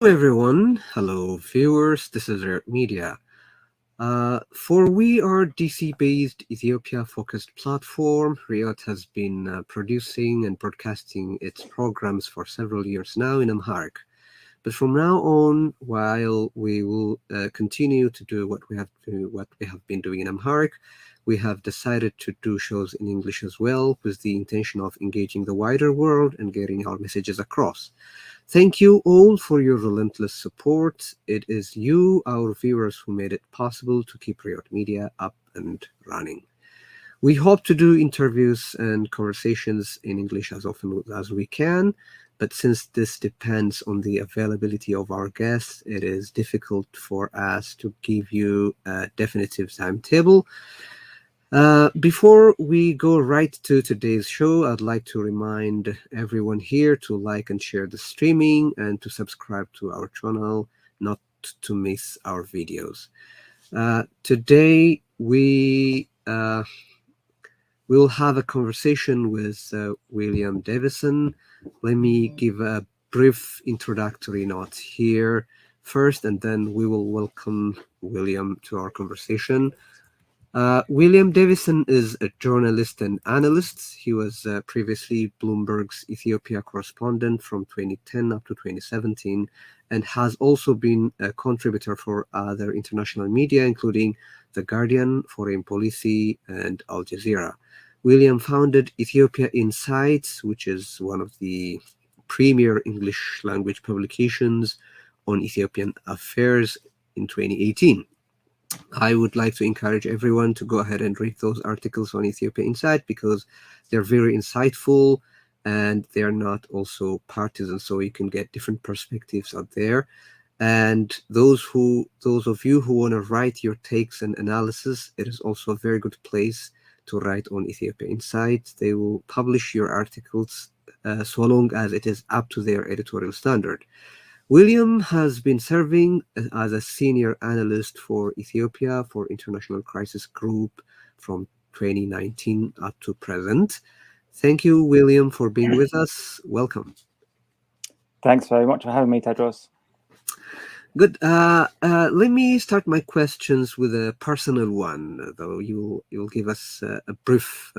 everyone. Hello viewers. This is Riot Media. For we are DC-based Ethiopia-focused platform, Riot has been producing and broadcasting its programs for several years now in Amharic. But from now on, while we will continue to do what we have been doing in Amharic, we have decided to do shows in English as well, with the intention of engaging the wider world and getting our messages across. Thank you all for your relentless support. It is you, our viewers, who made it possible to keep Riot Media up and running. We hope to do interviews and conversations in English as often as we can, but since this depends on the availability of our guests, it is difficult for us to give you a definitive timetable. Before we go right to today's show, I'd like to remind everyone here to like and share the streaming and to subscribe to our channel, not to miss our videos. Today, we will have a conversation with William Davison. Let me give a brief introductory note here first, and then we will welcome William to our conversation. William Davison is a journalist and analyst. He was previously Bloomberg's Ethiopia correspondent from 2010 up to 2017, and has also been a contributor for other international media, including The Guardian, Foreign Policy, and Al Jazeera. William founded Ethiopia Insights, which is one of the premier English language publications on Ethiopian affairs in 2018. I would like to encourage everyone to go ahead and read those articles on Ethiopia Insight because they're very insightful and they're not also partisan, so you can get different perspectives out there. And those of you who want to write your takes and analysis, it is also a very good place to write on Ethiopia Insight. They will publish your articles so long as it is up to their editorial standard. William has been serving as a senior analyst for Ethiopia for International Crisis Group from 2019 up to present. Thank you, William, for being with us. Welcome. Thanks very much for having me, Tewodros. Good. Let me start my questions with a personal one, though you'll give us a brief.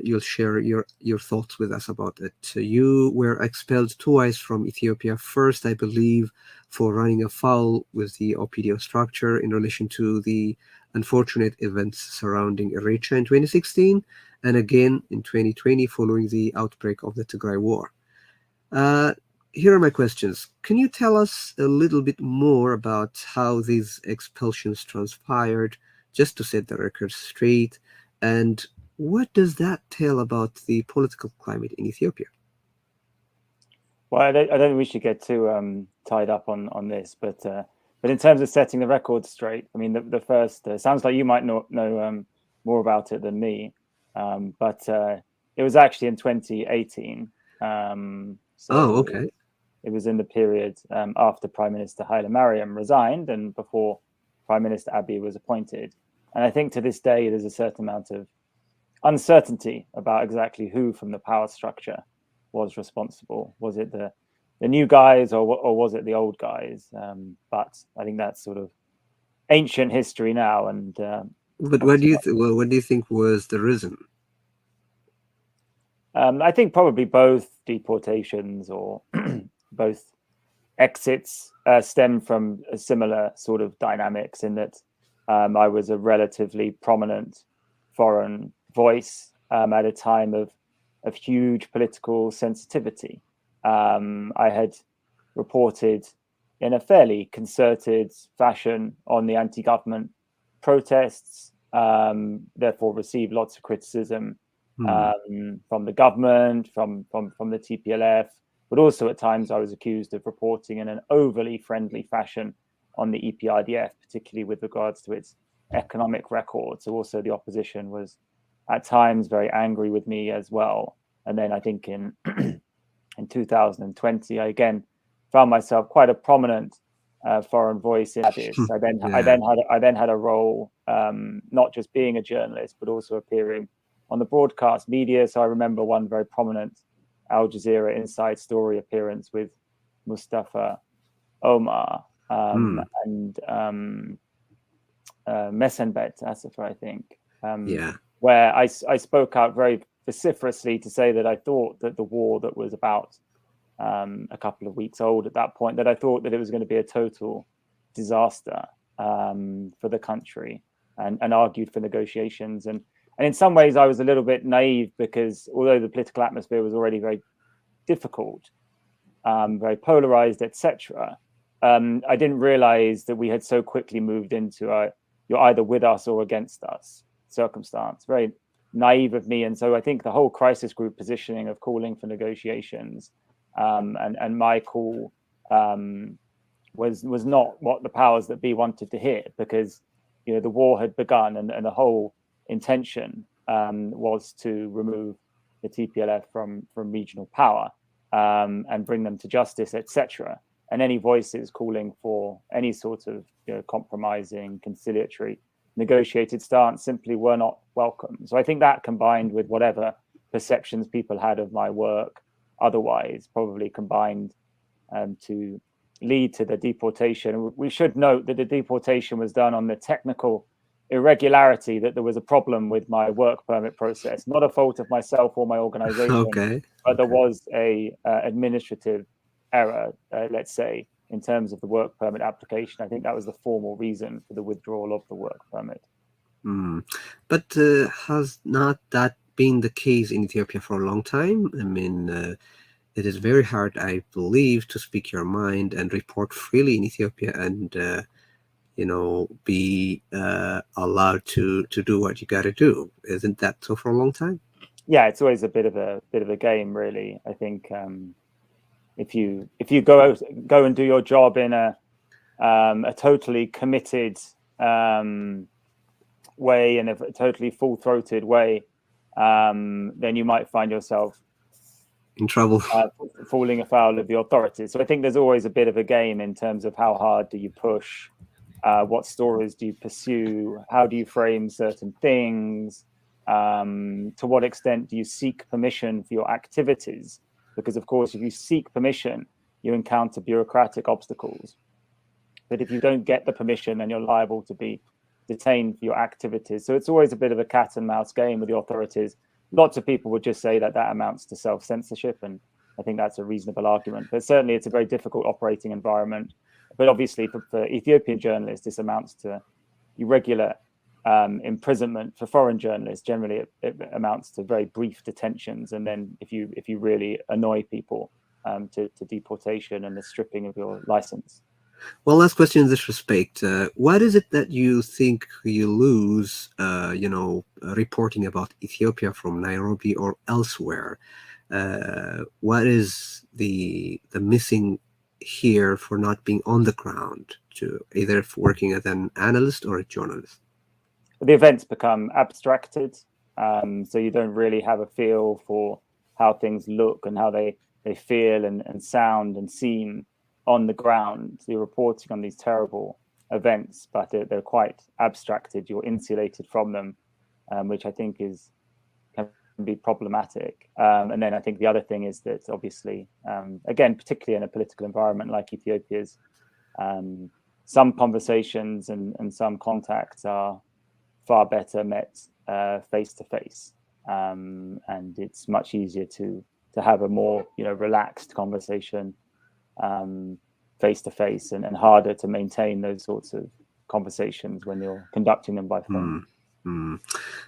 You'll share your thoughts with us about it. You were expelled twice from Ethiopia. First, I believe, for running afoul with the OPDO structure in relation to the unfortunate events surrounding Eritrea in 2016, and again in 2020 following the outbreak of the Tigray war. Here are my questions. Can you tell us a little bit more about how these expulsions transpired, just to set the record straight, and what does that tell about the political climate in Ethiopia? Well, I don't think we should get too tied up on this, but in terms of setting the record straight, I mean, the first sounds like you might know more about it than me, but it was actually in 2018. Okay. It was in the period after Prime Minister Haile Mariam resigned and before Prime Minister Abiy was appointed. And I think to this day, there's a certain amount of uncertainty about exactly who from the power structure was responsible. Was it the new guys or was it the old guys? But I think that's sort of ancient history now. And but what do you think was the reason? I think probably both deportations or both exits stem from a similar sort of dynamics in that I was a relatively prominent foreign voice at a time of huge political sensitivity. I had reported in a fairly concerted fashion on the anti-government protests, therefore received lots of criticism from the government, from the TPLF, but also at times I was accused of reporting in an overly friendly fashion on the EPRDF, particularly with regards to its economic record. So also the opposition was at times very angry with me as well. And then I think in 2020, I again found myself quite a prominent foreign voice in this. I then had a role, not just being a journalist, but also appearing on the broadcast media. So I remember one very prominent Al Jazeera Inside Story appearance with Mustafa Omar, and Mesenbet Asifa, I think, where I spoke out very vociferously to say that I thought that the war that was about a couple of weeks old at that point, that I thought that it was going to be a total disaster for the country, and argued for negotiations. And in some ways I was a little bit naive, because although the political atmosphere was already very difficult, very polarized, etc., I didn't realize that we had so quickly moved into a you're either with us or against us circumstance. Very naive of me. And so I think the whole crisis group positioning of calling for negotiations, and my call was not what the powers that be wanted to hear, because the war had begun, and the whole intention was to remove the TPLF from regional power, and bring them to justice, etc. And any voices calling for any sort of compromising, conciliatory, negotiated stance simply were not welcome. So I think that, combined with whatever perceptions people had of my work otherwise, probably combined to lead to the deportation. We should note that the deportation was done on the technical irregularity that there was a problem with my work permit process, not a fault of myself or my organization, but there was a administrative error, let's say, in terms of the work permit application. I think that was the formal reason for the withdrawal of the work permit. But has not that been the case in Ethiopia for a long time? I mean, it is very hard, I believe, to speak your mind and report freely in Ethiopia, and be allowed to do what you got to do. Isn't that so for a long time? Yeah, it's always a bit of a game, really. I think if you go and do your job in a totally committed way, and a totally full-throated way, then you might find yourself in trouble, falling afoul of the authorities. So I think there's always a bit of a game in terms of how hard do you push, what stories do you pursue, how do you frame certain things, to what extent do you seek permission for your activities? Because of course, if you seek permission, you encounter bureaucratic obstacles. But if you don't get the permission, then you're liable to be detained for your activities. So it's always a bit of a cat and mouse game with the authorities. Lots of people would just say that amounts to self-censorship, and I think that's a reasonable argument. But certainly it's a very difficult operating environment. But obviously for Ethiopian journalists, this amounts to irregular imprisonment. For foreign journalists, generally it amounts to very brief detentions, and then if you really annoy people, to deportation and the stripping of your license. Well, last question in this respect. What is it that you think you lose, reporting about Ethiopia from Nairobi or elsewhere? What is the missing here for not being on the ground, to either working as an analyst or a journalist? The events become abstracted, so you don't really have a feel for how things look and how they feel and sound and seem on the ground. You're reporting on these terrible events, but they're quite abstracted. You're insulated from them, which I think can be problematic. And then I think the other thing is that obviously, again, particularly in a political environment like Ethiopia's, some conversations and some contacts are far better met face to face, and it's much easier to have a more relaxed conversation face to face, and harder to maintain those sorts of conversations when you're conducting them by phone.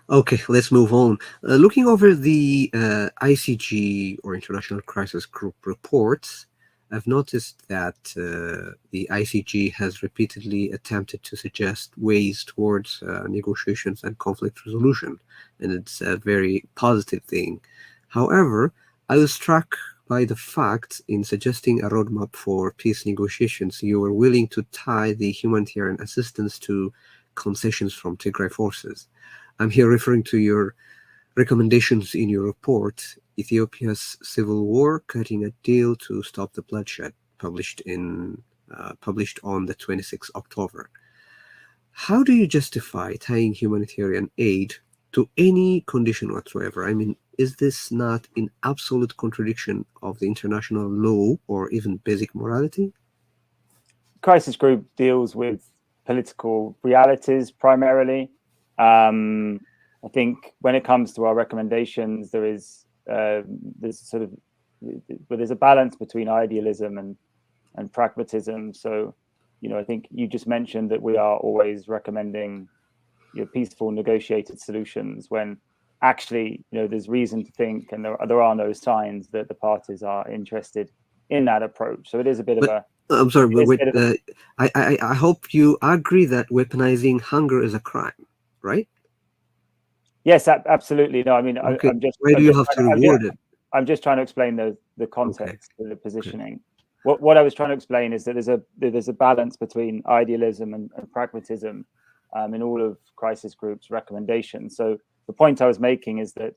Okay, let's move on. Looking over the ICG, or International Crisis Group, reports, I've noticed that the ICG has repeatedly attempted to suggest ways towards negotiations and conflict resolution, and it's a very positive thing. However, I was struck by the fact, in suggesting a roadmap for peace negotiations, you were willing to tie the humanitarian assistance to concessions from Tigray forces. I'm here referring to your recommendations in your report, Ethiopia's Civil War, Cutting a Deal to Stop the Bloodshed, published on the 26th October. How do you justify tying humanitarian aid to any condition whatsoever. I mean, is this not in absolute contradiction of the international law or even basic morality? Crisis group deals with political realities primarily. I think when it comes to our recommendations, there's a balance between idealism and pragmatism. So, I think you just mentioned that we are always recommending peaceful negotiated solutions when actually there's reason to think, and there are no signs that the parties are interested in that approach. So it is a bit of a I'm sorry, but wait, I hope you agree that weaponizing hunger is a crime, right? Yes, absolutely. No, I mean, okay. Why do you have to reward it? I'm just trying to explain the context of the positioning. Okay. What I was trying to explain is that there's a balance between idealism and pragmatism in all of crisis groups' recommendations. So the point I was making is that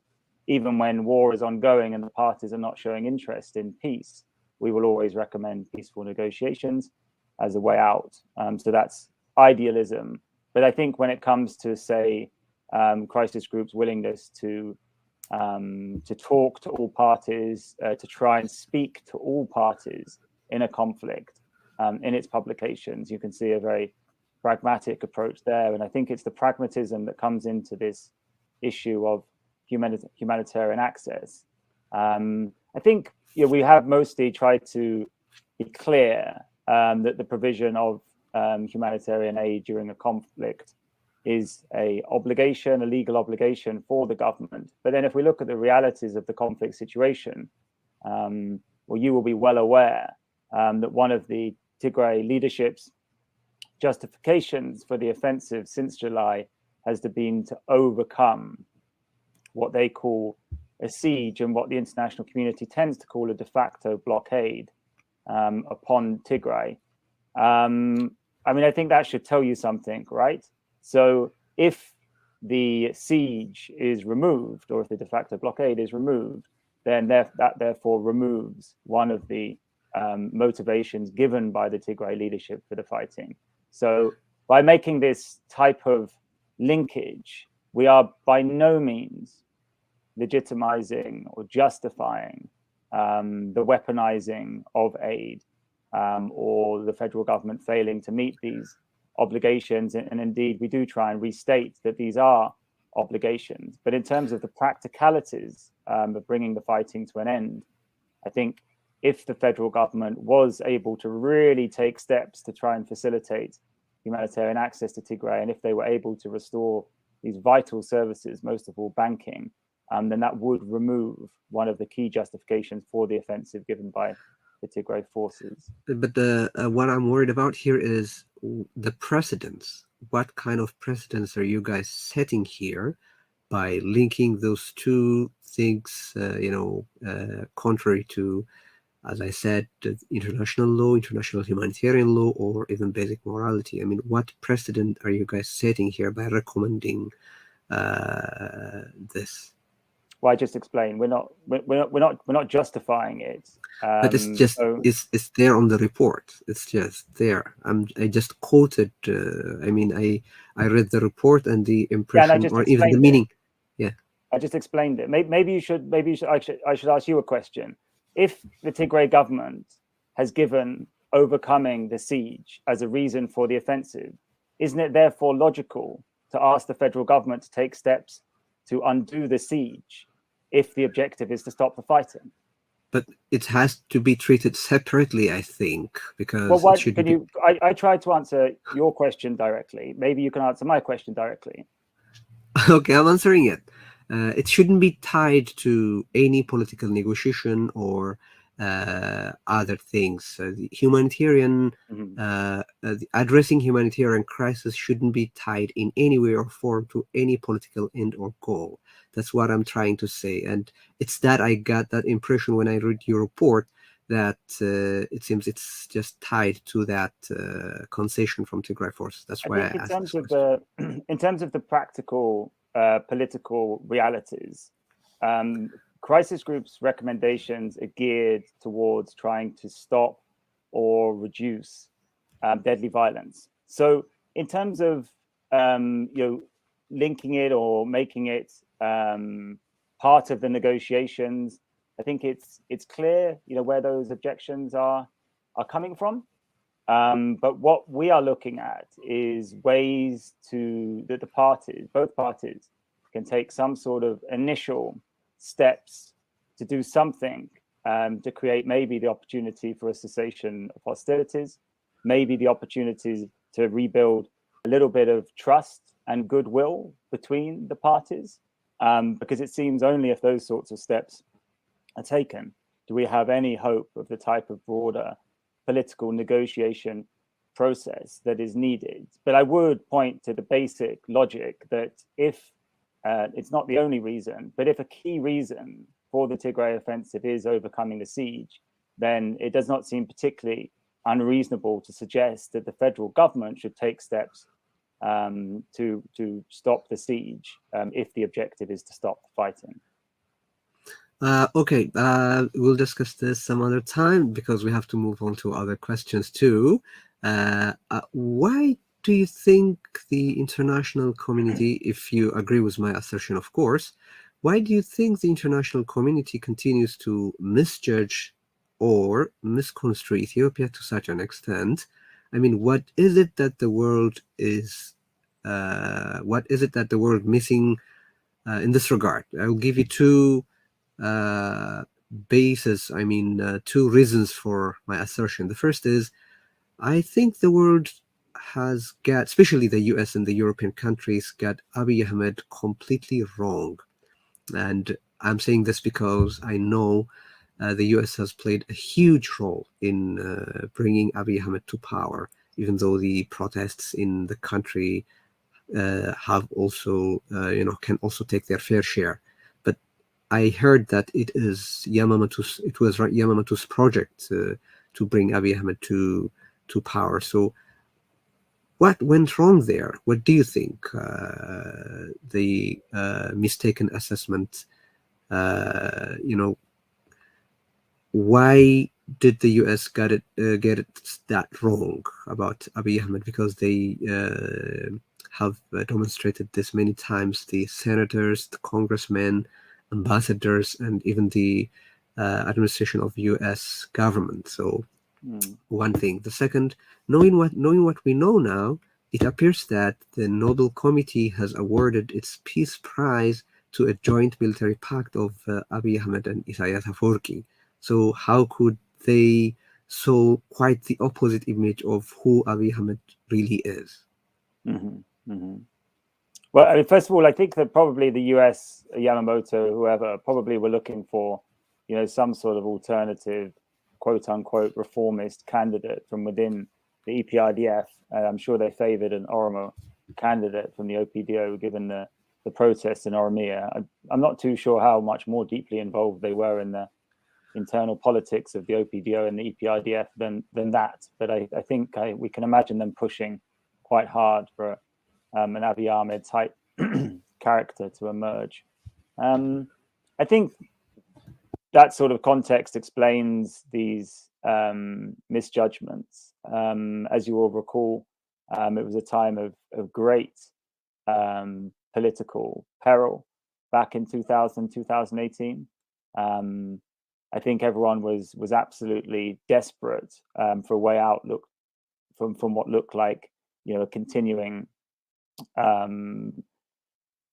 even when war is ongoing and the parties are not showing interest in peace, we will always recommend peaceful negotiations as a way out. So that's idealism. But I think when it comes to, say, crisis groups' willingness to talk to all parties, to try and speak to all parties in a conflict, in its publications, you can see a very pragmatic approach there. And I think it's the pragmatism that comes into this issue of humanitarian access. I think we have mostly tried to be clear that the provision of humanitarian aid during a conflict is a legal obligation for the government. But then if we look at the realities of the conflict situation, you will be well aware that one of the Tigray leadership's justifications for the offensive since July has been to overcome what they call a siege and what the international community tends to call a de facto blockade upon Tigray. I think that should tell you something, right? So if the siege is removed, or if the de facto blockade is removed, then that therefore removes one of the motivations given by the Tigray leadership for the fighting. So by making this type of linkage, we are by no means legitimizing or justifying the weaponizing of aid or the federal government failing to meet these obligations. And indeed, we do try and restate that these are obligations. But in terms of the practicalities of bringing the fighting to an end, I think if the federal government was able to really take steps to try and facilitate humanitarian access to Tigray, and if they were able to restore these vital services, most of all banking, then that would remove one of the key justifications for the offensive given by the Tigray forces. But what I'm worried about here is the precedence. What kind of precedence are you guys setting here by linking those two things, contrary to, as I said, international law, international humanitarian law, or even basic morality? I mean, what precedent are you guys setting here by recommending this? Well, I just explained we're not justifying it. But it's just it's there on the report. It's just there. I just quoted. I read the report and the impression, or even the meaning. Yeah, I just explained it. Maybe you should. I should ask you a question. If the Tigray government has given overcoming the siege as a reason for the offensive, isn't it therefore logical to ask the federal government to take steps to undo the siege if the objective is to stop the fighting? But it has to be treated separately, I think, because well, why can you? I tried to answer your question directly. Maybe you can answer my question directly. Okay, I'm answering it. It shouldn't be tied to any political negotiation or other things. The humanitarian, addressing humanitarian crisis shouldn't be tied in any way or form to any political end or goal. That's what I'm trying to say. And it's that I got that impression when I read your report, that it seems it's just tied to that concession from Tigray force. That's why I asked this question. In terms of the practical political realities, crisis groups' recommendations are geared towards trying to stop or reduce deadly violence. So in terms of linking it or making it part of the negotiations. I think it's clear, where those objections are coming from. But what we are looking at is ways that both parties, can take some sort of initial steps to do something to create maybe the opportunity for a cessation of hostilities, maybe the opportunity to rebuild a little bit of trust and goodwill between the parties, because it seems only if those sorts of steps are taken do we have any hope of the type of broader political negotiation process that is needed. But I would point to the basic logic that if it's not the only reason, but if a key reason for the Tigray offensive is overcoming the siege, then it does not seem particularly unreasonable to suggest that the federal government should take steps to stop the siege if the objective is to stop the fighting. Okay, we'll discuss this some other time because we have to move on to other questions too. Why do you think the international community, if you agree with my assertion, of course, why do you think the international community continues to misjudge or misconstrue Ethiopia to such an extent? I mean, what is it that the world is missing in this regard? I will give you two two reasons for my assertion. The first is, I think the world has got, especially the US and the European countries, got Abiy Ahmed completely wrong. And I'm saying this because I know the US has played a huge role in bringing Abiy Ahmed to power, even though the protests in the country have also, can also take their fair share. But I heard that it was Yamamoto's project to bring Abiy Ahmed to power. So what went wrong there? What do you think? The mistaken assessment, why did the US get it that wrong about Abiy Ahmed? Because they have demonstrated this many times. The senators, the congressmen, ambassadors, and even the administration of US government. So one thing. The second, knowing what we know now, it appears that the Nobel Committee has awarded its Peace Prize to a joint military pact of Abiy Ahmed and Isaias Afwerki. So how could they show quite the opposite image of who Abiy Ahmed really is? Well, I mean, first of all, I think that probably the US, Yamamoto, whoever, probably were looking for, some sort of alternative, quote unquote, reformist candidate from within the EPRDF. I'm sure they favored an Oromo candidate from the OPDO, given the protests in Oromia. I'm not too sure how much more deeply involved they were in the internal politics of the OPDO and the EPRDF than that. But I think we can imagine them pushing quite hard for an Abiy Ahmed type character to emerge. I think that sort of context explains these misjudgments. As you all recall, it was a time of great political peril back in 2018. I think everyone was absolutely desperate for a way out. From what looked like a continuing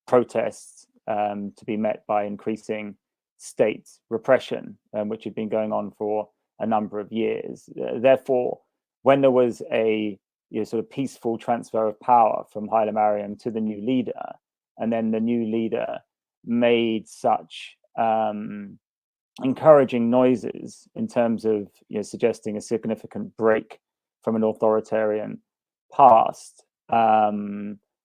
protests to be met by increasing state repression, which had been going on for a number of years. Therefore, when there was a sort of peaceful transfer of power from Haile Mariam to the new leader, and then the new leader made such encouraging noises in terms of suggesting a significant break from an authoritarian past,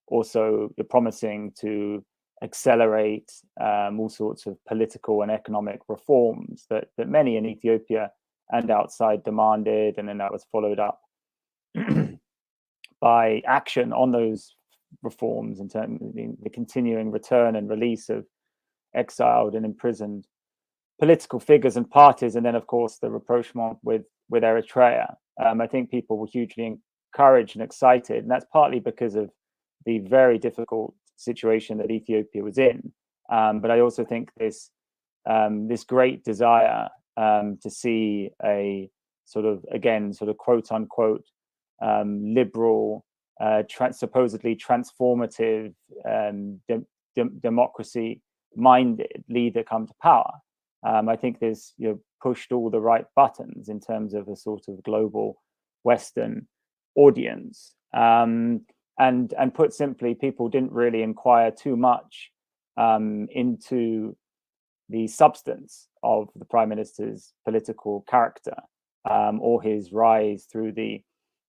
also promising to accelerate all sorts of political and economic reforms that many in Ethiopia and outside demanded, and then that was followed up by action on those reforms in terms of the continuing return and release of exiled and imprisoned political figures and parties, and then of course the rapprochement with Eritrea. I think people were hugely encouraged and excited, and that's partly because of the very difficult situation that Ethiopia was in. But I also think this great desire to see a sort of, again, sort of quote unquote liberal, supposedly transformative, democracy-minded leader come to power. I think there's pushed all the right buttons in terms of a sort of global Western audience. And put simply, people didn't really inquire too much into the substance of the Prime Minister's political character or his rise through the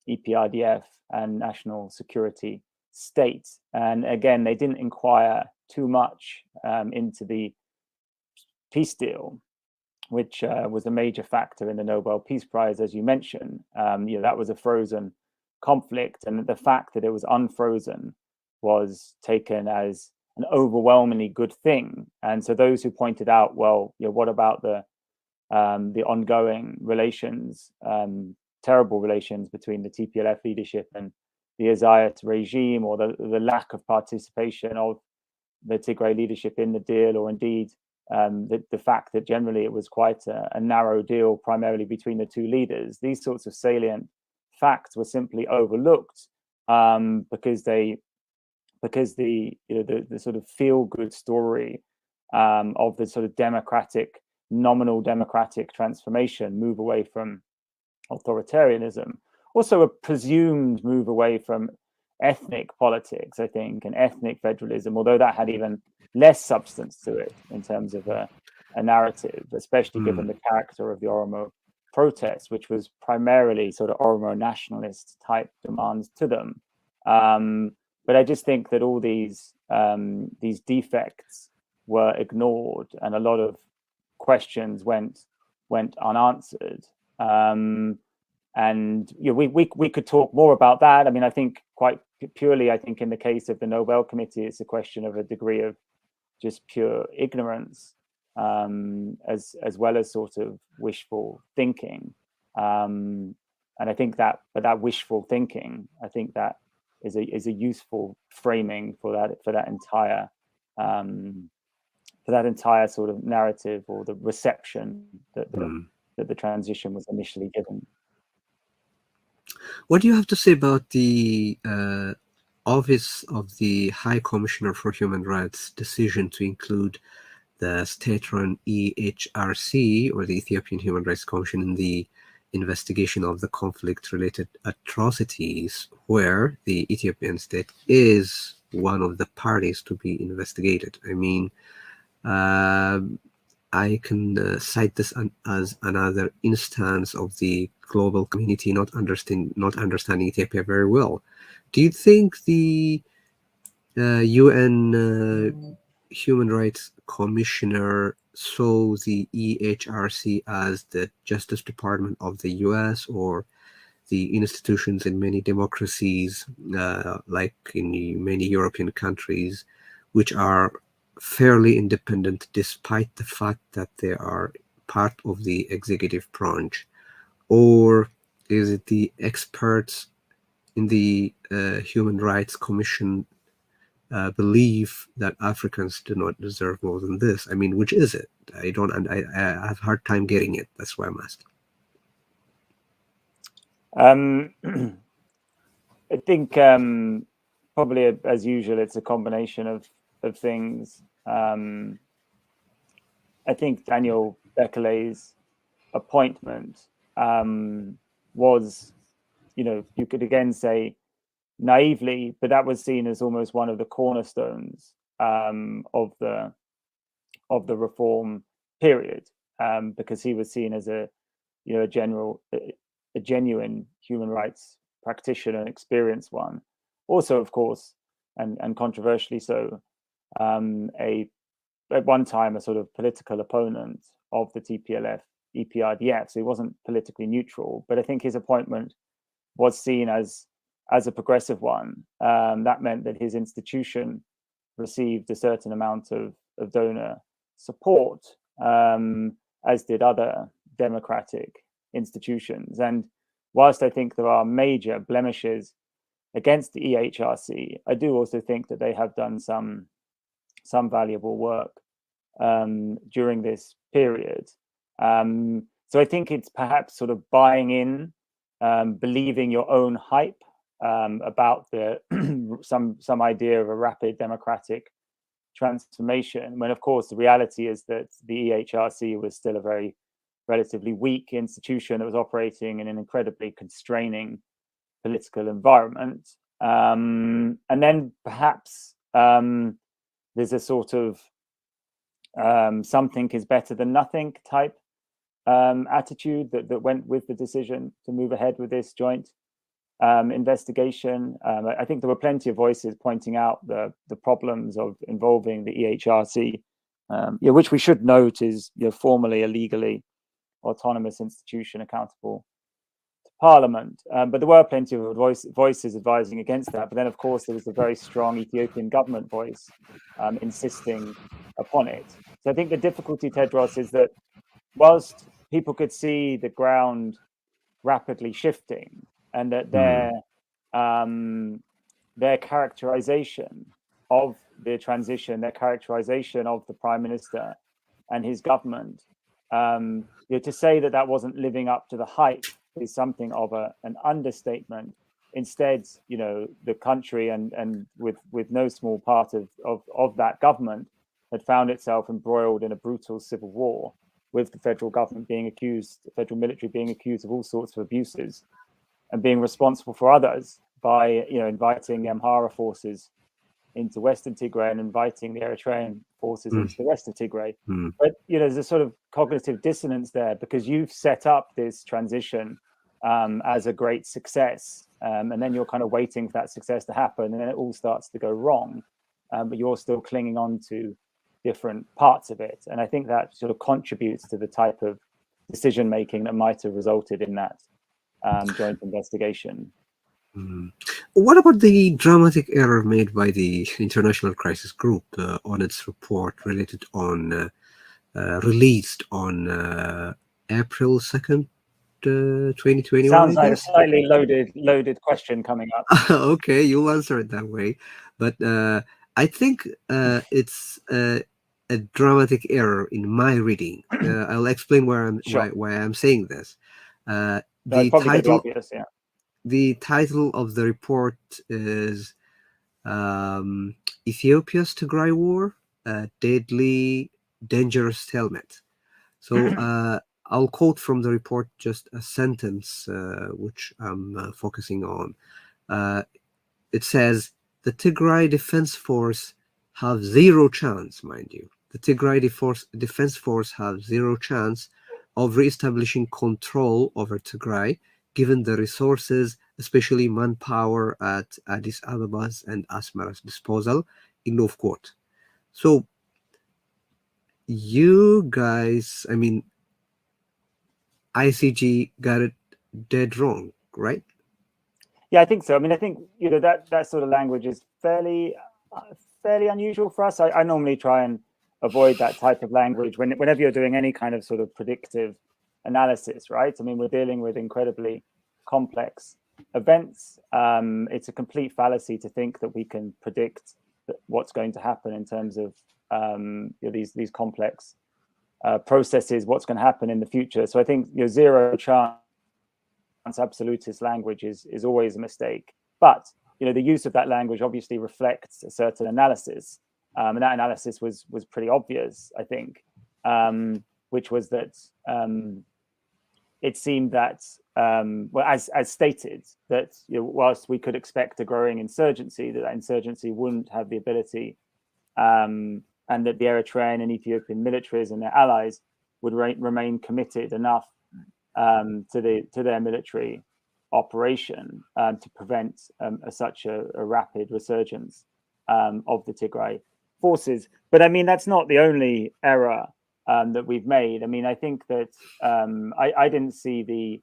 EPRDF and national security state. And again, they didn't inquire too much into the peace deal, which was a major factor in the Nobel Peace Prize, as you mentioned. That was a frozen conflict, and the fact that it was unfrozen was taken as an overwhelmingly good thing. And so those who pointed out, well, what about the ongoing relations, terrible relations between the TPLF leadership and the Isaias regime, or the lack of participation of the Tigray leadership in the deal, or indeed the fact that generally it was quite a narrow deal, primarily between the two leaders. These sorts of salient facts were simply overlooked because the sort of feel-good story of the sort of nominal democratic transformation, move away from authoritarianism, also a presumed move away from ethnic politics, I think, and ethnic federalism, although that had even less substance to it in terms of a narrative, especially given the character of the Oromo protests, which was primarily sort of Oromo nationalist type demands to them. But I just think that all these defects were ignored, and a lot of questions went unanswered. And we could talk more about that. I mean, I think quite purely, I think in the case of the Nobel Committee, it's a question of a degree of just pure ignorance, as well as sort of wishful thinking. And I think that wishful thinking, I think that is a useful framing for that entire sort of narrative, or the reception that the transition was initially given. What do you have to say about the Office of the High Commissioner for Human Rights decision to include the state-run EHRC, or the Ethiopian Human Rights Commission, in the investigation of the conflict-related atrocities, where the Ethiopian state is one of the parties to be investigated? I mean, I can cite this as another instance of the global community not understanding Ethiopia very well. Do you think the UN Human Rights Commissioner saw the EHRC as the Justice Department of the US, or the institutions in many democracies, like in many European countries, which are fairly independent despite the fact that they are part of the executive branch? Or is it the experts in the Human Rights Commission believe that Africans do not deserve more than this? I mean, which is it? I have a hard time getting it. That's why I'm asking. I think probably, as usual, it's a combination of things. I think Daniel Bekele's appointment was, you could again say naively, but that was seen as almost one of the cornerstones of the reform period, because he was seen as a genuine human rights practitioner, an experienced one. Also, of course, and controversially so, at one time a sort of political opponent of the TPLF EPRDF, so he wasn't politically neutral. But I think his appointment was seen as a progressive one. That meant that his institution received a certain amount of donor support, as did other democratic institutions. And whilst I think there are major blemishes against the EHRC, I do also think that they have done some valuable work during this period. So I think it's perhaps sort of buying in, believing your own hype about the some idea of a rapid democratic transformation, when of course the reality is that the EHRC was still a very relatively weak institution that was operating in an incredibly constraining political environment. And then perhaps there's a sort of something is better than nothing type attitude that went with the decision to move ahead with this joint investigation. I think there were plenty of voices pointing out the problems of involving the EHRC, which we should note is formally a legally autonomous institution accountable to Parliament. But there were plenty of voices advising against that. But then, of course, there was a very strong Ethiopian government voice insisting upon it. So I think the difficulty, Tewodros, is that whilst people could see the ground rapidly shifting, and that their characterization of the transition, their characterization of the Prime Minister and his government, to say that wasn't living up to the hype is something of an understatement. Instead, the country and with no small part of that government had found itself embroiled in a brutal civil war, with the federal government being accused, the federal military being accused of all sorts of abuses, and being responsible for others by inviting the Amhara forces into Western Tigray and inviting the Eritrean forces into the rest of Tigray. But there's a sort of cognitive dissonance there, because you've set up this transition as a great success, and then you're kind of waiting for that success to happen, and then it all starts to go wrong, but you're still clinging on to different parts of it. And I think that sort of contributes to the type of decision making that might have resulted in that joint investigation. What about the dramatic error made by the International Crisis Group on its report released on April 2nd, 2021? Sounds like a slightly loaded question coming up. Okay, you'll answer it that way. But I think it's a dramatic error in my reading. I'll explain why I'm saying this. The title, obvious, yeah. The title of the report is Ethiopia's Tigray War, a Deadly, Dangerous Stalemate. So I'll quote from the report just a sentence which I'm focusing on. It says, the Tigray Defense Force have zero chance, mind you. The Tigray Defense Force have zero chance of re-establishing control over Tigray, given the resources, especially manpower, at Addis Abeba's and Asmara's disposal, in of quote. So you guys, ICG got it dead wrong, right? Yeah, I think so. I think that sort of language is fairly unusual for us. I normally try and avoid that type of language whenever you're doing any kind of sort of predictive analysis, right? We're dealing with incredibly complex events. It's a complete fallacy to think that we can predict what's going to happen in terms of these complex processes, what's going to happen in the future. So I think zero chance absolutist language is always a mistake. But the use of that language obviously reflects a certain analysis, and that analysis was pretty obvious, I think, which was that it seemed that, as stated, that whilst we could expect a growing insurgency, that insurgency wouldn't have the ability, and that the Eritrean and Ethiopian militaries and their allies would remain committed enough to their military operation to prevent such a rapid resurgence of the Tigray forces. But that's not the only error that we've made. I think that I didn't see the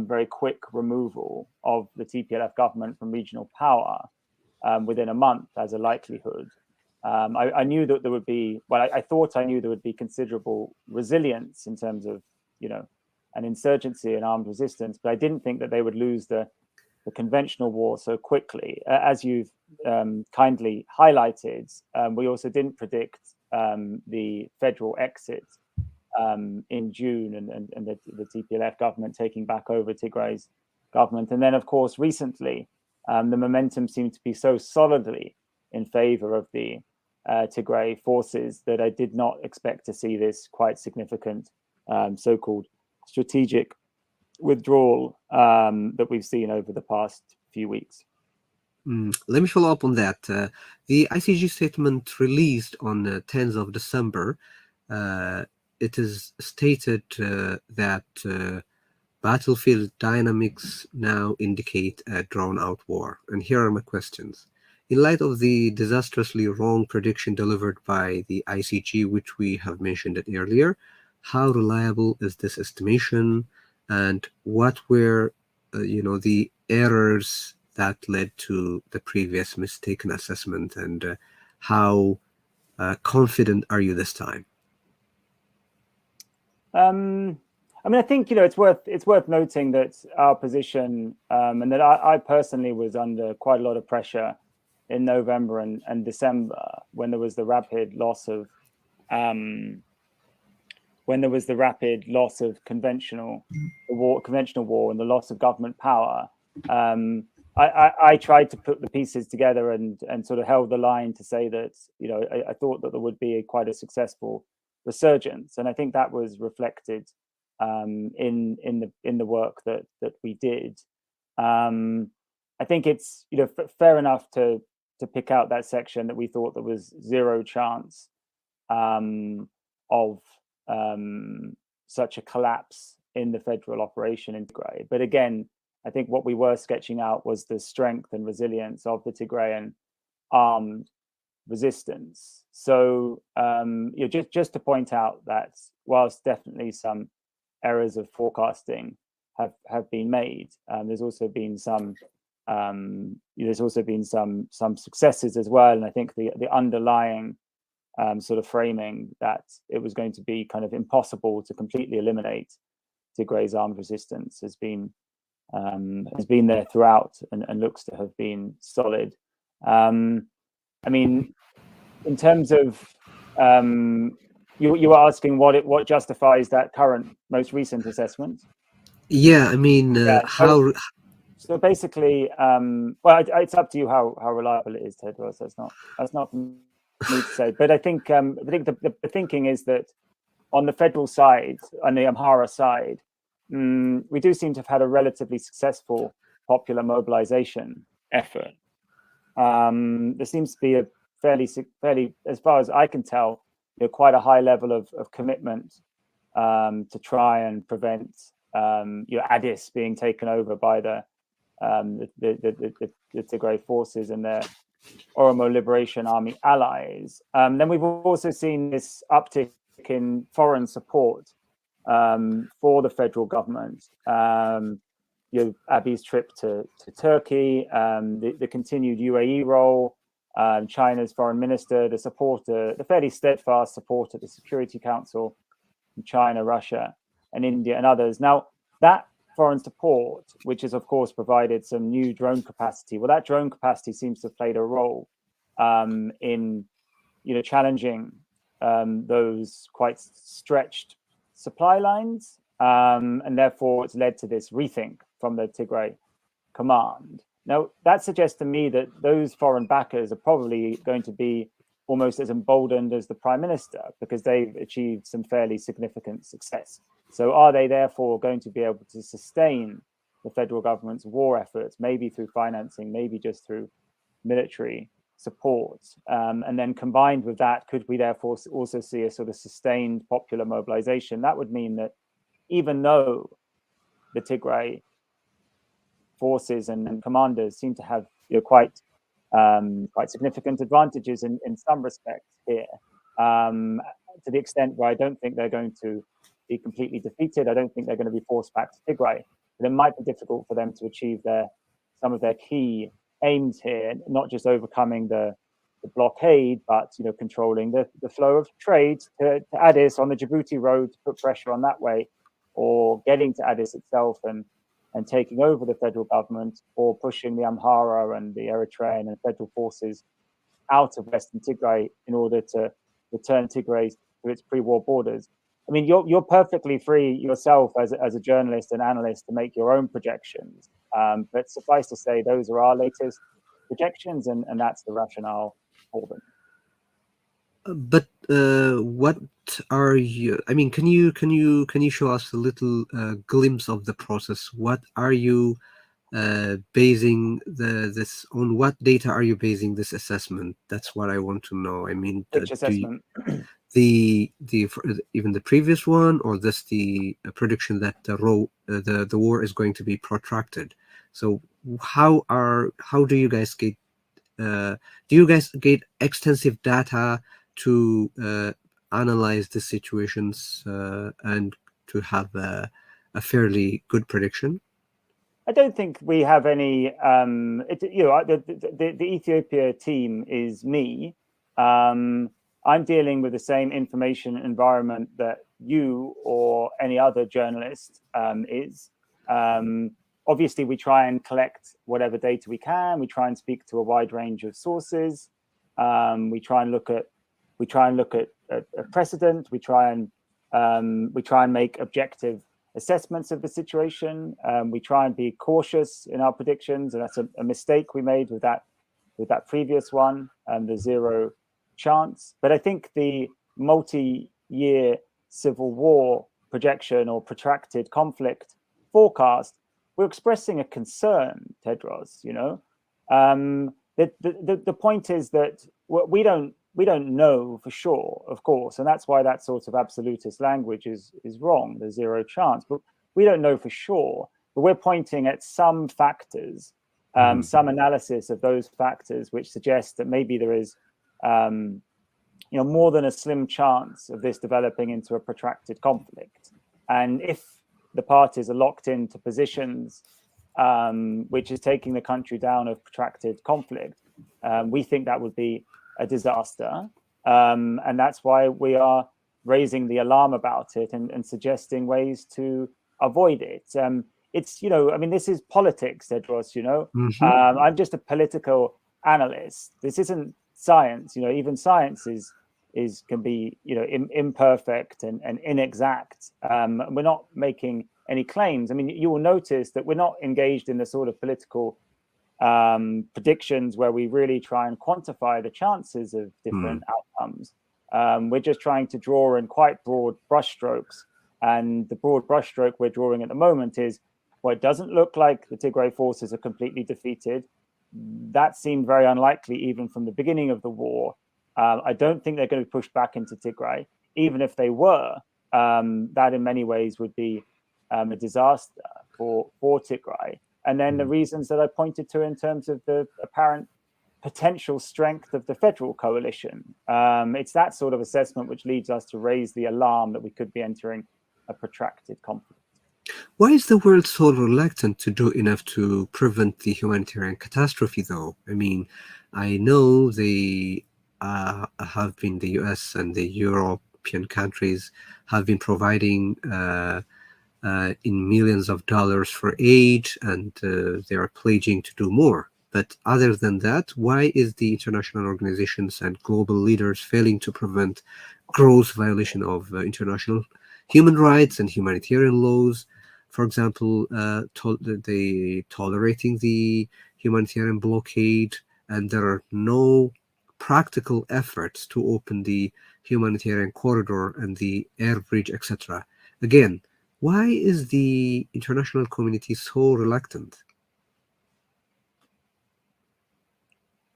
very quick removal of the TPLF government from regional power within a month as a likelihood. I knew that there would be, I thought I knew there would be considerable resilience in terms of, an insurgency and armed resistance, but I didn't think that they would lose the the conventional war so quickly. As you've kindly highlighted, we also didn't predict the federal exit in June and the TPLF government taking back over Tigray's government. And then, of course, recently, the momentum seemed to be so solidly in favor of the Tigray forces that I did not expect to see this quite significant so-called strategic withdrawal that we've seen over the past few weeks. Let me follow up on that. The ICG statement released on 10th of December, it is stated that battlefield dynamics now indicate a drawn-out war. And here are my questions. In light of the disastrously wrong prediction delivered by the ICG, which we have mentioned it earlier, how reliable is this estimation, and what were, the errors that led to the previous mistaken assessment, and how confident are you this time? I think it's worth noting that our position, and that I personally was under quite a lot of pressure in November and December when there was the rapid loss of conventional war and the loss of government power. I tried to put the pieces together and sort of held the line to say that I thought that there would be quite a successful resurgence, and I think that was reflected in the work that we did. I think it's fair enough to pick out that section that we thought there was zero chance of such a collapse in the federal operation in Tigray. But again, I think what we were sketching out was the strength and resilience of the Tigrayan armed resistance. So just to point out that whilst definitely some errors of forecasting have been made, there's also been some successes as well. And I think the underlying sort of framing that it was going to be kind of impossible to completely eliminate Tigray's armed resistance has been there throughout and looks to have been solid. In terms of you were asking what justifies that current most recent assessment. Yeah, how. So basically, it's up to you how reliable it is, Tewodros. That's not for me to say. But I think the thinking is that on the federal side, on the Amhara side, we do seem to have had a relatively successful popular mobilization effort. There seems to be a fairly, as far as I can tell, quite a high level of commitment to try and prevent Addis being taken over by the Tigray forces and their Oromo Liberation Army allies. Then we've also seen this uptick in foreign support for the federal government. Abiy's trip to Turkey, the continued UAE role, China's foreign minister, the fairly steadfast support at the Security Council from China, Russia, and India and others. Now, that foreign support, which has of course provided some new drone capacity, well, that drone capacity seems to have played a role in challenging those quite stretched supply lines, and therefore it's led to this rethink from the Tigray command. Now, that suggests to me that those foreign backers are probably going to be almost as emboldened as the prime minister because they've achieved some fairly significant success. So are they therefore going to be able to sustain the federal government's war efforts, maybe through financing, maybe just through military support? And then combined with that, could we therefore also see a sort of sustained popular mobilization? That would mean that even though the Tigray forces and commanders seem to have quite significant advantages in some respects here, to the extent where I don't think they're going to be completely defeated. I don't think they're going to be forced back to Tigray, but it might be difficult for them to achieve some of their key aims here, not just overcoming the blockade, but controlling the flow of trade to Addis on the Djibouti road to put pressure on that way, or getting to Addis itself and and taking over the federal government, or pushing the Amhara and the Eritrean and federal forces out of Western Tigray in order to return Tigray to its pre-war borders. I mean, you're perfectly free yourself as a journalist and analyst to make your own projections. But suffice to say, those are our latest projections, and that's the rationale for them. But what are you? I mean, can you show us a little glimpse of the process? What are you basing this on? What data are you basing this assessment? That's what I want to know. I mean, Which assessment? the even the previous one, or this the prediction that the war is going to be protracted? So how do you guys get extensive data to analyze the situations and to have a fairly good prediction? I don't think we have any. The Ethiopia team is me. I'm dealing with the same information environment that you or any other journalist is. Obviously, we try and collect whatever data we can. We try and speak to a wide range of sources. We try and look at precedent. We try and make objective assessments of the situation. We try and be cautious in our predictions, and that's a mistake we made with that previous one, the zero chance. But I think the multi-year civil war projection or protracted conflict forecast, we're expressing a concern, Tewodros. The point is that we don't know for sure, of course, and that's why that sort of absolutist language is wrong. There's zero chance, but we don't know for sure. But we're pointing at some factors, some analysis of those factors, which suggests that maybe there is, more than a slim chance of this developing into a protracted conflict. And if the parties are locked into positions which is taking the country down a protracted conflict, we think that would be a disaster. And that's why we are raising the alarm about it and suggesting ways to avoid it. It's, this is politics, Tewodros, I'm just a political analyst. This isn't science. Even science can be, imperfect and inexact. We're not making any claims. I mean, you will notice that we're not engaged in the sort of political predictions where we really try and quantify the chances of different outcomes. We're just trying to draw in quite broad brushstrokes. And the broad brushstroke we're drawing at the moment is, well, it doesn't look like the Tigray forces are completely defeated. That seemed very unlikely even from the beginning of the war. I don't think they're going to be pushed back into Tigray. Even if they were, that in many ways would be a disaster for Tigray. And then the reasons that I pointed to in terms of the apparent potential strength of the federal coalition. It's that sort of assessment which leads us to raise the alarm that we could be entering a protracted conflict. Why is the world so reluctant to do enough to prevent the humanitarian catastrophe, though? I mean, I know they have been, the US and the European countries have been providing in millions of dollars for aid, and they are pledging to do more. But other than that, why is the international organizations and global leaders failing to prevent gross violation of international human rights and humanitarian laws? For example, they tolerating the humanitarian blockade, and there are no practical efforts to open the humanitarian corridor and the air bridge, etc. Again, why is the international community so reluctant?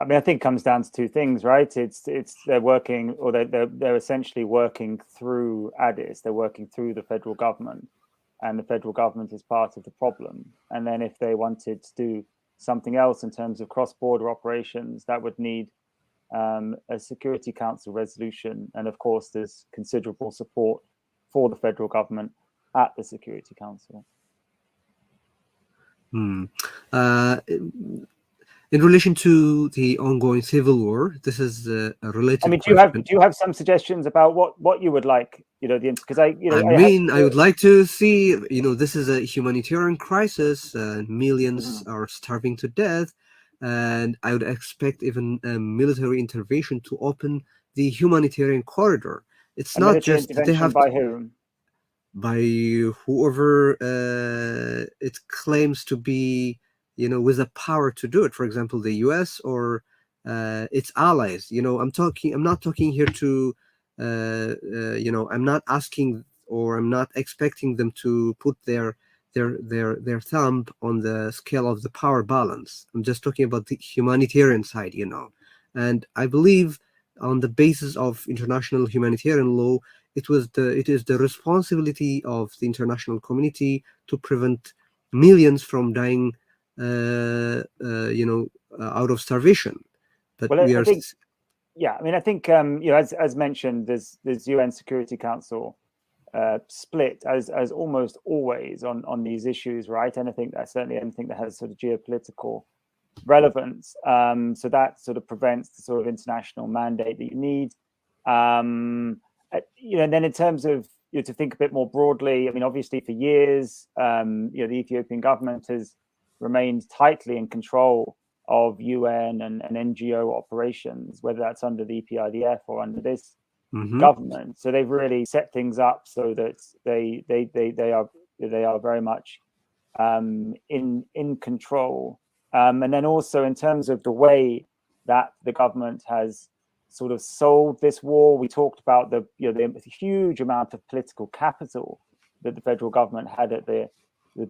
I mean, I think it comes down to two things, right? It's they're working, or they're essentially working through Addis. They're working through the federal government, and the federal government is part of the problem. And then if they wanted to do something else in terms of cross-border operations, that would need a Security Council resolution. And of course, there's considerable support for the federal government at the Security Council. In relation to the ongoing civil war, this is a I related mean, question. do you have some suggestions about what you would like, because I I had mean, I would like to see, this is a humanitarian crisis, millions Mhm. are starving to death, and I would expect even a military intervention to open the humanitarian corridor. It's A not military just that they intervention have by whom? by whoever it claims to be, with the power to do it. For example, the U.S. or its allies. I'm not talking here to, I'm not asking or I'm not expecting them to put their thumb on the scale of the power balance. I'm just talking about the humanitarian side, and I believe on the basis of international humanitarian law it is the responsibility of the international community to prevent millions from dying, out of starvation. But Well, we I are, think, yeah, I mean, I think, as mentioned, there's UN Security Council split as almost always on these issues, right? And I think that's certainly anything that has sort of geopolitical relevance. So that sort of prevents the sort of international mandate that you need. And then in terms of, to think a bit more broadly, I mean, obviously for years, the Ethiopian government has remained tightly in control of UN and NGO operations, whether that's under the EPIDF or under this Mhm. government. So they've really set things up so that they are very much in control. And then also in terms of the way that the government has sort of sold this war, we talked about the huge amount of political capital that the federal government had at the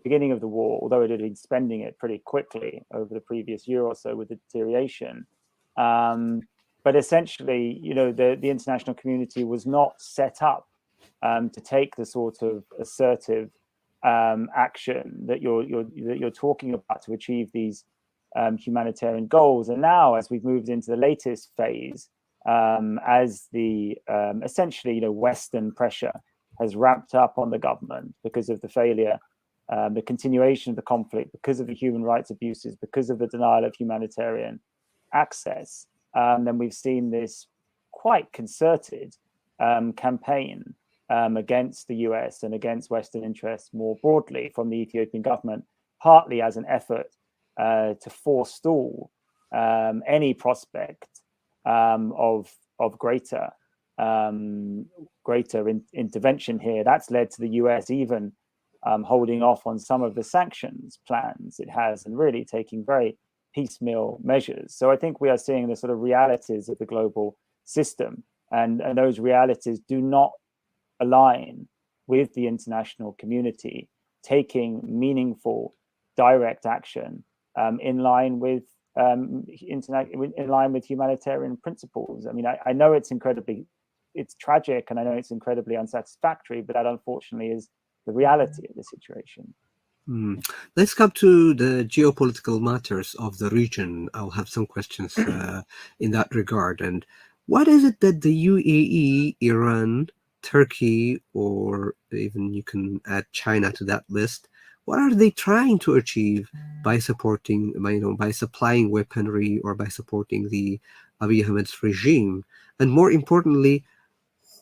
beginning of the war, although it had been spending it pretty quickly over the previous year or so with the deterioration. But essentially, the international community was not set up to take the sort of assertive action that you're talking about to achieve these humanitarian goals. And now, as we've moved into the latest phase, as the essentially Western pressure has ramped up on the government because of the failure, the continuation of the conflict, because of the human rights abuses, because of the denial of humanitarian access, then we've seen this quite concerted campaign against the US and against Western interests more broadly from the Ethiopian government, partly as an effort to forestall any prospect of greater intervention here. That's led to the US even holding off on some of the sanctions plans it has and really taking very piecemeal measures. So I think we are seeing the sort of realities of the global system, and those realities do not align with the international community taking meaningful direct action in line with humanitarian principles. I mean, I know it's tragic, and I know it's incredibly unsatisfactory, but that unfortunately is the reality of the situation. Let's come to the geopolitical matters of the region. I'll have some questions in that regard. And what is it that the UAE, Iran, Turkey, or even you can add China to that list, what are they trying to achieve by supporting, by supplying weaponry or by supporting the Abiy Ahmed's regime? And more importantly,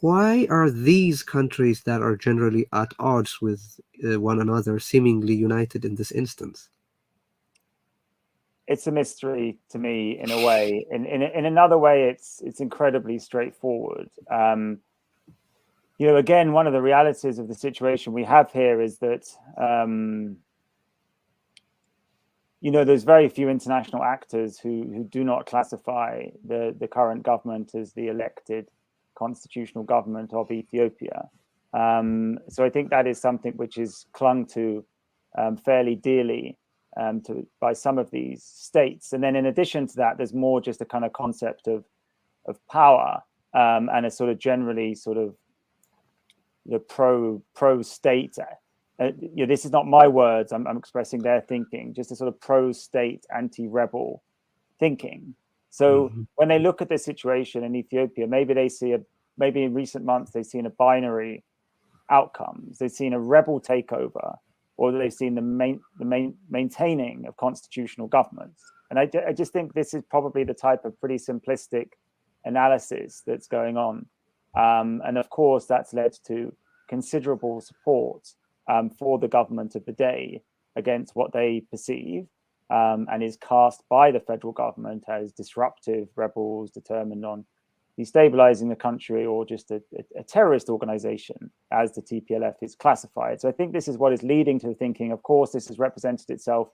why are these countries that are generally at odds with one another seemingly united in this instance? It's a mystery to me in a way. In another way, it's incredibly straightforward. Again, one of the realities of the situation we have here is that there's very few international actors who do not classify the current government as the elected constitutional government of Ethiopia. So I think that is something which is clung to fairly dearly by some of these states. And then in addition to that, there's more just a kind of concept of power and a sort of generally sort of the pro state. This is not my words. I'm expressing their thinking. Just a sort of pro state, anti-rebel thinking. So when they look at the situation in Ethiopia, maybe in recent months they've seen a binary outcomes. They've seen a rebel takeover, or they've seen the maintaining of constitutional governments. And I just think this is probably the type of pretty simplistic analysis that's going on. And of course, that's led to considerable support for the government of the day against what they perceive and is cast by the federal government as disruptive rebels determined on destabilizing the country, or just a terrorist organization, as the TPLF is classified. So I think this is what is leading to the thinking. Of course, this has represented itself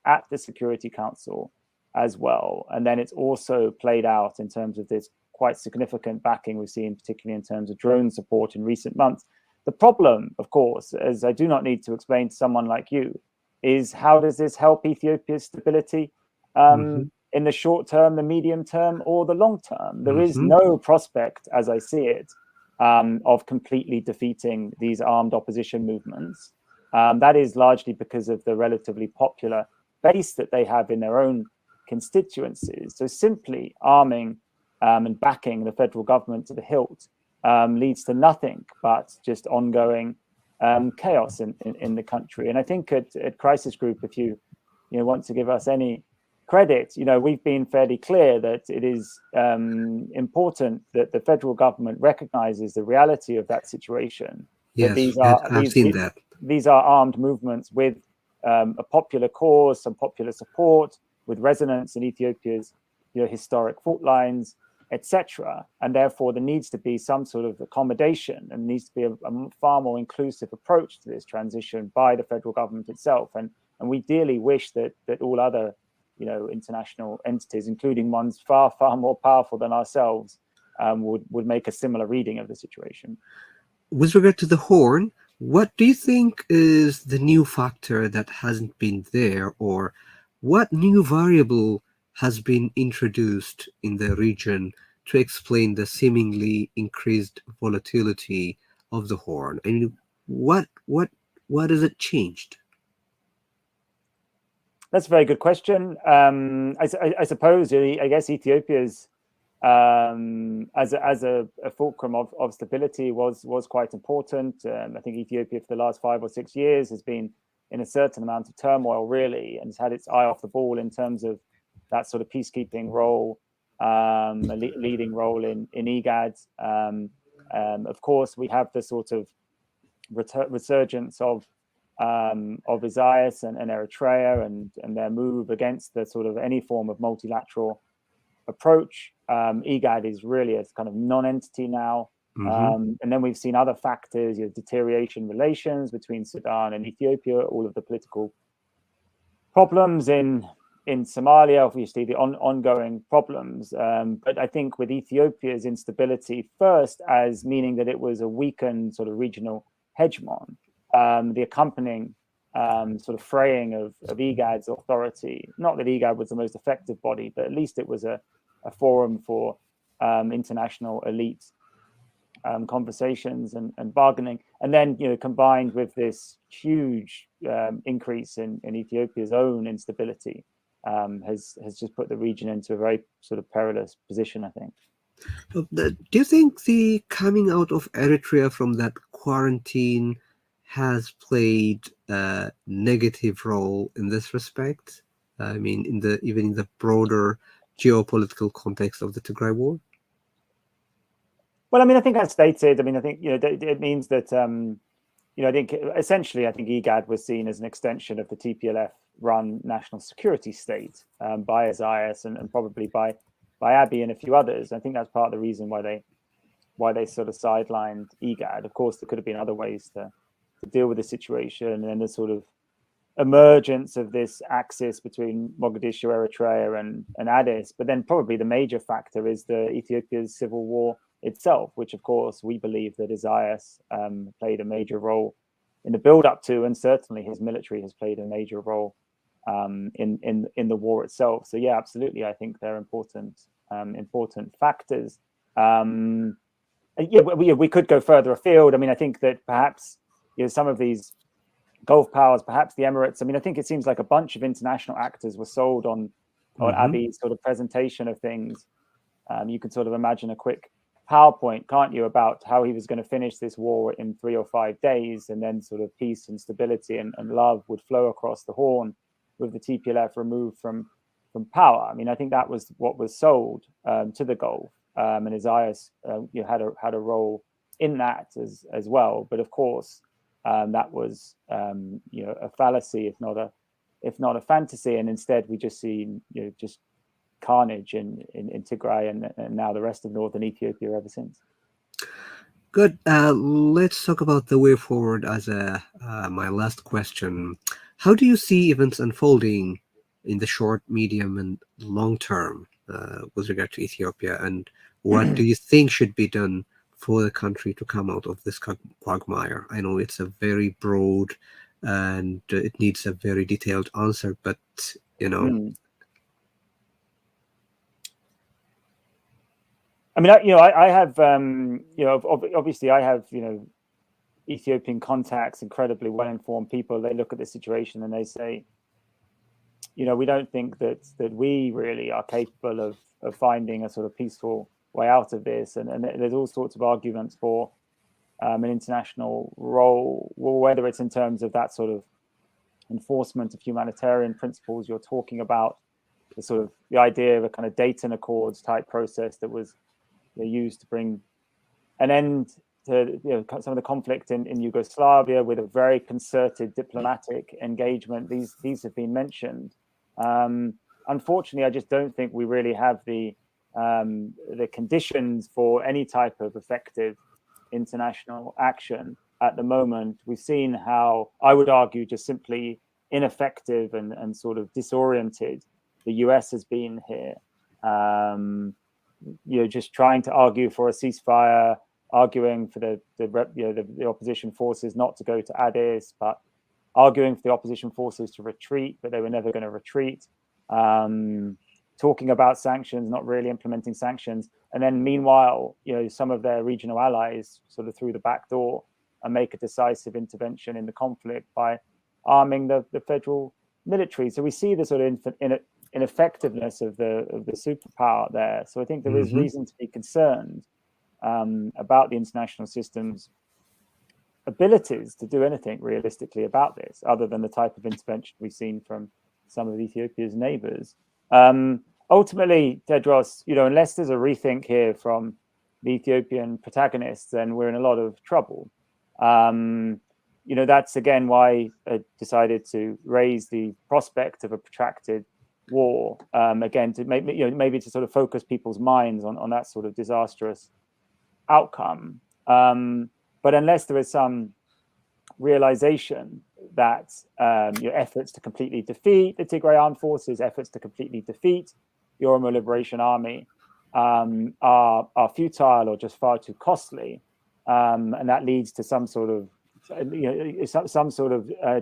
at the Security Council as well. And then it's also played out in terms of this quite significant backing we've seen, particularly in terms of drone support in recent months. The problem, of course, as I do not need to explain to someone like you, is how does this help Ethiopia's stability in the short term, the medium term, or the long term? There is no prospect, as I see it, of completely defeating these armed opposition movements. That is largely because of the relatively popular base that they have in their own constituencies. So simply arming and backing the federal government to the hilt leads to nothing but just ongoing chaos in the country. And I think at Crisis Group, if you want to give us any credit, we've been fairly clear that it is important that the federal government recognizes the reality of that situation. Yes, that these are armed movements with a popular cause, some popular support, with resonance in Ethiopia's historic fault lines, etc. And therefore, there needs to be some sort of accommodation, and needs to be a far more inclusive approach to this transition by the federal government itself. And we dearly wish that all other international entities, including ones far more powerful than ourselves, would make a similar reading of the situation. With regard to the Horn, what do you think is the new factor that hasn't been there, or what new variable has been introduced in the region to explain the seemingly increased volatility of the Horn? I mean, what has it changed? That's a very good question. I suppose, I guess Ethiopia's as a fulcrum of stability was quite important. I think Ethiopia for the last 5 or 6 years has been in a certain amount of turmoil, really, and has had its eye off the ball in terms of that sort of peacekeeping role, a leading role in IGAD. Of course, we have the sort of resurgence of Isaias and Eritrea and their move against the sort of any form of multilateral approach. IGAD is really a kind of non-entity now. And then we've seen other factors, deterioration relations between Sudan and Ethiopia, all of the political problems in Somalia, obviously the ongoing problems. But I think with Ethiopia's instability first as meaning that it was a weakened sort of regional hegemon, the accompanying sort of fraying of IGAD's authority. Not that IGAD was the most effective body, but at least it was a forum for international elite conversations and bargaining. And then, combined with this huge increase in Ethiopia's own instability, has just put the region into a very sort of perilous position, I think. Do you think the coming out of Eritrea from that quarantine has played a negative role in this respect? I mean, even in the broader geopolitical context of the Tigray war? Well, I mean, I think as stated, I think, it means that, I think essentially, I think IGAD was seen as an extension of the TPLF-run national security state by Isaias and probably by Abiy and a few others. I think that's part of the reason why they sort of sidelined IGAD. Of course, there could have been other ways to deal with the situation, and the sort of emergence of this axis between Mogadishu, Eritrea, and Addis. But then probably the major factor is the Ethiopia's civil war itself, which of course we believe that Isaias played a major role in the build-up to, and certainly his military has played a major role in the war itself. So yeah, absolutely, I think they're important factors. We could go further afield. I mean, I think that perhaps some of these Gulf powers, perhaps the Emirates. I mean, I think it seems like a bunch of international actors were sold on Abiy's sort of presentation of things. You can sort of imagine a quick PowerPoint, can't you, about how he was going to finish this war in 3 or 5 days, and then sort of peace and stability and love would flow across the Horn with the TPLF removed from power. I mean, I think that was what was sold to the Gulf, and Isaias had a role in that as well. But of course, that was a fallacy, if not a fantasy. And instead, we just see just carnage in Tigray and now the rest of northern Ethiopia ever since. Good. Let's talk about the way forward as my last question. How do you see events unfolding in the short, medium, and long term with regard to Ethiopia? And what do you think should be done for the country to come out of this quagmire? I know it's a very broad and it needs a very detailed answer, but I mean, I have, obviously I have, Ethiopian contacts, incredibly well-informed people. They look at the situation and they say, we don't think that we really are capable of finding a sort of peaceful way out of this. And there's all sorts of arguments for an international role, whether it's in terms of that sort of enforcement of humanitarian principles you're talking about, the idea of a kind of Dayton Accords type process that was used to bring an end to some of the conflict in Yugoslavia with a very concerted diplomatic engagement. These have been mentioned. Unfortunately, I just don't think we really have the conditions for any type of effective international action at the moment. We've seen how, I would argue, just simply ineffective and sort of disoriented the US has been here. Just trying to argue for a ceasefire, arguing for the opposition forces not to go to Addis, but arguing for the opposition forces to retreat, but they were never going to retreat. Talking about sanctions, not really implementing sanctions, and then meanwhile, some of their regional allies sort of through the back door and make a decisive intervention in the conflict by arming the federal military. So we see the sort of ineffectiveness of the superpower there. So I think there is reason to be concerned about the international system's abilities to do anything realistically about this, other than the type of intervention we've seen from some of Ethiopia's neighbors. Ultimately, Tewodros, unless there's a rethink here from the Ethiopian protagonists, then we're in a lot of trouble. That's again why I decided to raise the prospect of a protracted war, again, to maybe to sort of focus people's minds on that sort of disastrous outcome. But unless there is some realization that efforts to completely defeat the Tigray armed forces, efforts to completely defeat the Oromo Liberation Army are futile or just far too costly, and that leads to some sort of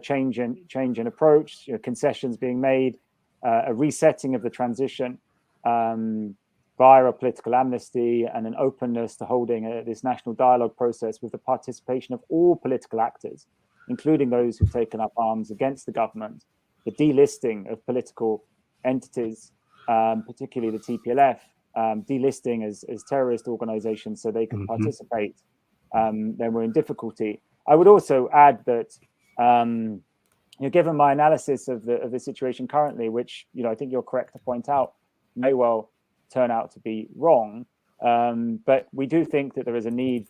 change in approach, concessions being made, a resetting of the transition via a political amnesty and an openness to holding this national dialogue process with the participation of all political actors, including those who've taken up arms against the government, the delisting of political entities, particularly the TPLF, delisting as terrorist organizations so they can participate, then we're in difficulty. I would also add that, given my analysis of the situation currently, which I think you're correct to point out, may well turn out to be wrong, but we do think that there is a need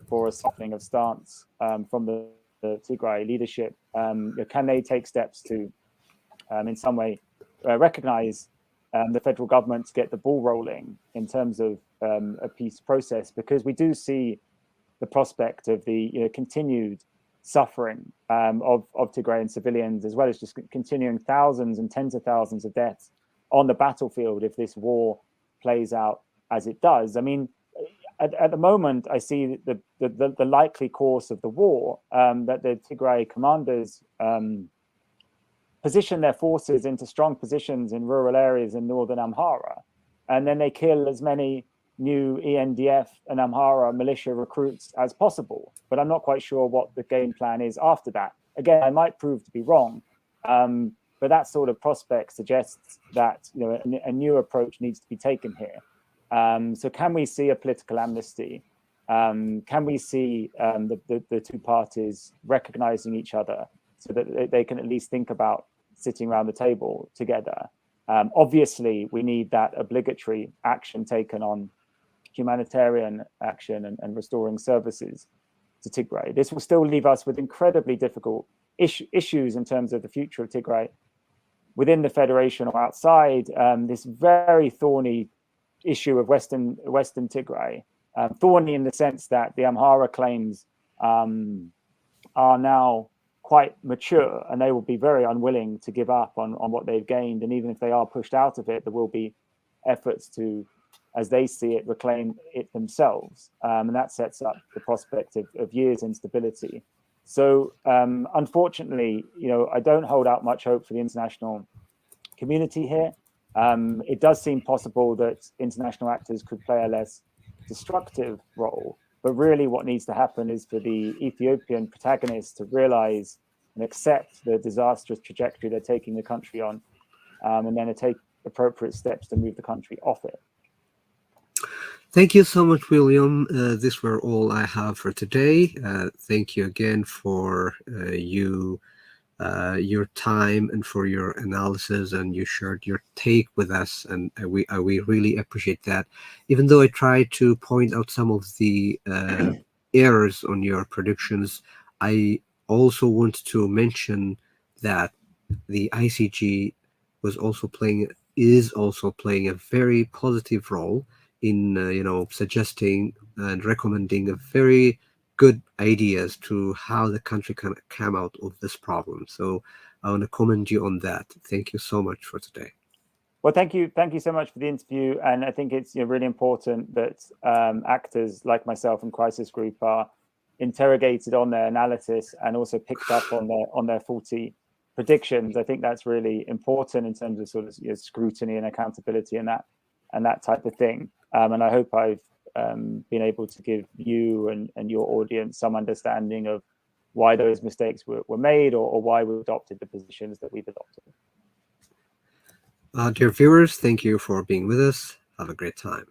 for a softening of stance from the Tigray leadership. Can they take steps to, in some way, recognize the federal government to get the ball rolling in terms of a peace process? Because we do see the prospect of the continued suffering of Tigrayan civilians, as well as just continuing thousands and tens of thousands of deaths on the battlefield if this war plays out as it does. I mean, at the moment, I see the likely course of the war, that the Tigray commanders position their forces into strong positions in rural areas in northern Amhara, and then they kill as many new ENDF and Amhara militia recruits as possible. But I'm not quite sure what the game plan is after that. Again, I might prove to be wrong, but that sort of prospect suggests that a new approach needs to be taken here. So can we see a political amnesty? Can we see the two parties recognizing each other so that they can at least think about sitting around the table together? Obviously, we need that obligatory action taken on humanitarian action and restoring services to Tigray. This will still leave us with incredibly difficult issues in terms of the future of Tigray within the federation or outside. This very thorny issue of Western Tigray, thorny in the sense that the Amhara claims are now quite mature, and they will be very unwilling to give up on what they've gained. And even if they are pushed out of it, there will be efforts to, as they see it, reclaim it themselves. And that sets up the prospect of years instability. So unfortunately, I don't hold out much hope for the international community here. It does seem possible that international actors could play a less destructive role. But really what needs to happen is for the Ethiopian protagonists to realize and accept the disastrous trajectory they're taking the country on, and then to take appropriate steps to move the country off it. Thank you so much, William. These were all I have for today. Thank you again for your time and for your analysis, and you shared your take with us, and we really appreciate that. Even though I tried to point out some of the errors on your predictions, I also want to mention that the ICG is also playing a very positive role in suggesting and recommending a very good ideas to how the country can come out of this problem. So I want to commend you on that. Thank you so much for today. Well, thank you so much for the interview. And I think it's really important that actors like myself and Crisis Group are interrogated on their analysis and also picked up on their faulty predictions. I think that's really important in terms of sort of scrutiny and accountability and that type of thing. And I hope I've been able to give you and your audience some understanding of why those mistakes were made, or why we adopted the positions that we've adopted. Dear viewers, thank you for being with us. Have a great time.